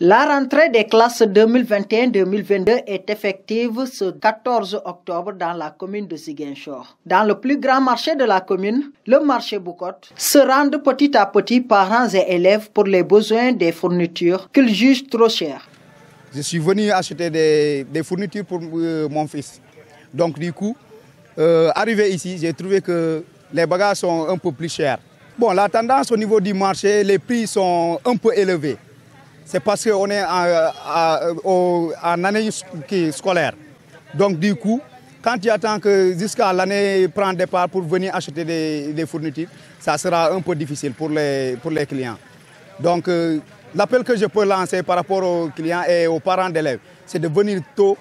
La rentrée des classes 2021-2022 est effective ce 14 octobre dans la commune de Ziguinchor. Dans le plus grand marché de la commune, le marché Boucotte, se rendent petit à petit parents et élèves pour les besoins des fournitures qu'ils jugent trop chères. Je suis venu acheter des fournitures pour mon fils. Donc du coup, arrivé ici, j'ai trouvé que les bagages sont un peu plus chers. Bon, la tendance au niveau du marché, les prix sont un peu élevés. C'est parce qu'on est en année scolaire. Donc du coup, quand tu attends que jusqu'à l'année prend départ pour venir acheter des fournitures, ça sera un peu difficile pour les clients. Donc l'appel que je peux lancer par rapport aux clients et aux parents d'élèves, c'est de venir tôt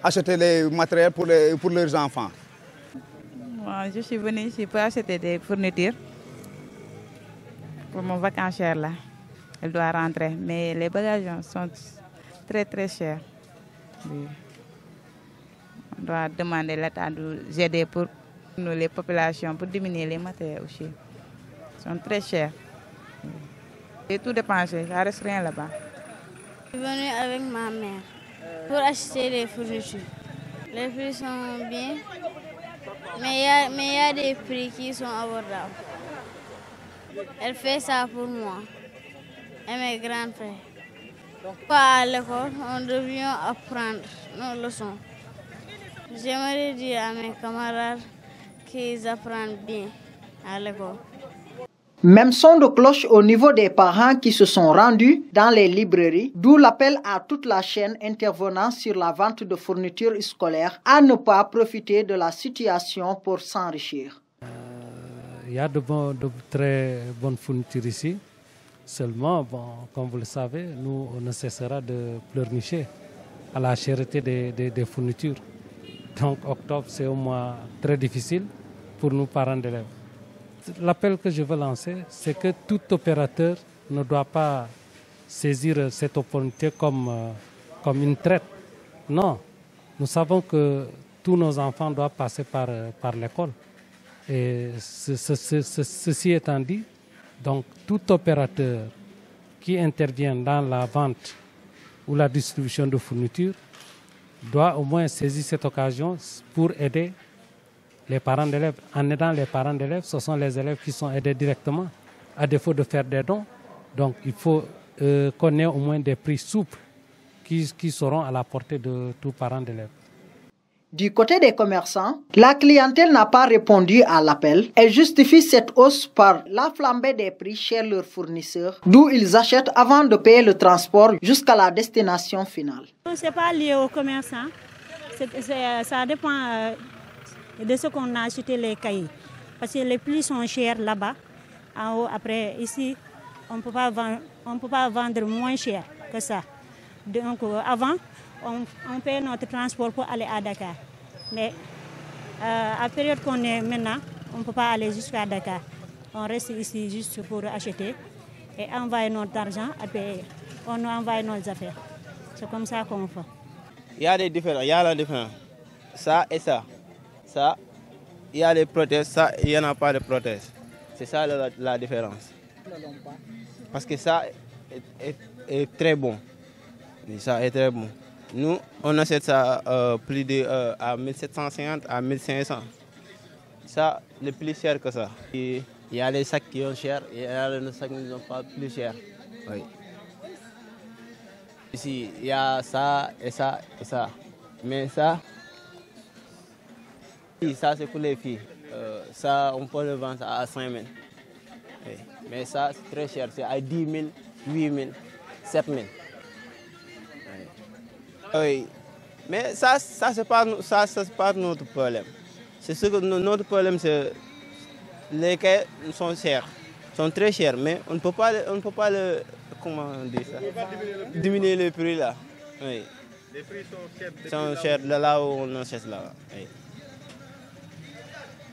acheter les matériels pour leurs enfants. Moi, je suis venu ici pour acheter des fournitures pour mon vacancière là. Elle doit rentrer, mais les bagages sont très chers. Oui. On doit demander l'État de nous aider pour nous, les populations, pour diminuer les matériels aussi. Ils sont très chers. Et tout dépensé, ça reste rien là-bas. Je suis venue avec ma mère pour acheter des fournitures. Les prix sont bien, mais il y a des prix qui sont abordables. Elle fait ça pour moi et mes grands frères. Pas à l'école, on devient apprendre nos leçons. J'aimerais dire à mes camarades qu'ils apprennent bien à l'école. Même son de cloche au niveau des parents qui se sont rendus dans les librairies, d'où l'appel à toute la chaîne intervenant sur la vente de fournitures scolaires à ne pas profiter de la situation pour s'enrichir. Il y a de très bonnes fournitures ici. Seulement, bon, comme vous le savez, nous, on ne cessera de pleurnicher à la cherté des fournitures. Donc, octobre, c'est un mois très difficile pour nous, parents d'élèves. L'appel que je veux lancer, c'est que tout opérateur ne doit pas saisir cette opportunité comme une traite. Non, nous savons que tous nos enfants doivent passer par l'école. Et ceci étant dit, donc tout opérateur qui intervient dans la vente ou la distribution de fournitures doit au moins saisir cette occasion pour aider les parents d'élèves. En aidant les parents d'élèves, ce sont les élèves qui sont aidés directement, à défaut de faire des dons. Donc il faut qu'on ait au moins des prix souples qui seront à la portée de tous parents d'élèves. Du côté des commerçants, la clientèle n'a pas répondu à l'appel. Elle justifie cette hausse par la flambée des prix chez leurs fournisseurs, d'où ils achètent avant de payer le transport jusqu'à la destination finale. Ce n'est pas lié aux commerçants, ça dépend de ce qu'on a acheté les cahiers. Parce que les prix sont chers là-bas, en haut. Après, ici, on ne peut pas vendre moins cher que ça. Donc avant, on paye notre transport pour aller à Dakar. Mais à la période qu'on est maintenant, on ne peut pas aller jusqu'à Dakar. On reste ici juste pour acheter et envoyer notre argent et payer. On envoie nos affaires. C'est comme ça qu'on fait. Il y a des différences, il y a la différence. Ça et ça. Ça, il y a des prothèses, ça, il n'y en a pas de prothèses. C'est ça la différence. Parce que ça est très bon. Ça est très bon. Nous, on achète ça plus de à 1750 à 1500. Ça, le plus cher que ça. Il y a les sacs qui sont chers, et il y a les sacs qui ne sont pas plus chers. Oui. Ici, il y a ça et ça et ça. Mais ça c'est pour les filles. Ça, on peut le vendre à 5 000. Oui. Mais ça, c'est très cher. C'est à 10 000, 8 000, 7 000. Oui, mais ça c'est pas notre problème. C'est ce que notre problème, c'est les cahiers sont chers, sont très chers, mais on ne peut pas comment on dit ça, diminuer le prix là. Oui. Les prix sont chers de là où on achète là. Oui.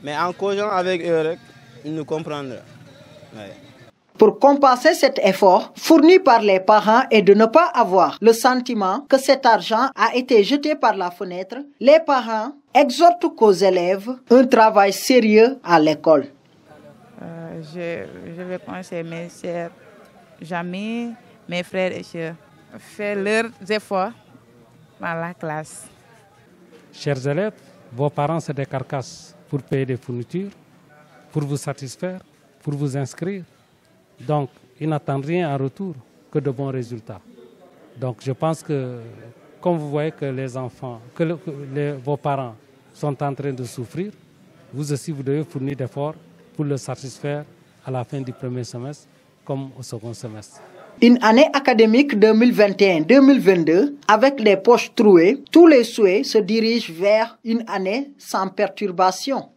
Mais en causant avec eux, ils nous comprendront. Oui. Pour compenser cet effort fourni par les parents et de ne pas avoir le sentiment que cet argent a été jeté par la fenêtre, les parents exhortent aux élèves un travail sérieux à l'école. Je vais conseiller mes sœurs, amis, mes frères et sœurs fait leurs efforts dans la classe. Chers élèves, vos parents c'est des carcasses pour payer des fournitures, pour vous satisfaire, pour vous inscrire. Donc, ils n'attendent rien en retour que de bons résultats. Donc, je pense que, comme vous voyez que les enfants, vos parents sont en train de souffrir, vous aussi, vous devez fournir d'efforts pour le satisfaire à la fin du premier semestre comme au second semestre. Une année académique 2021-2022 avec les poches trouées, tous les souhaits se dirigent vers une année sans perturbation.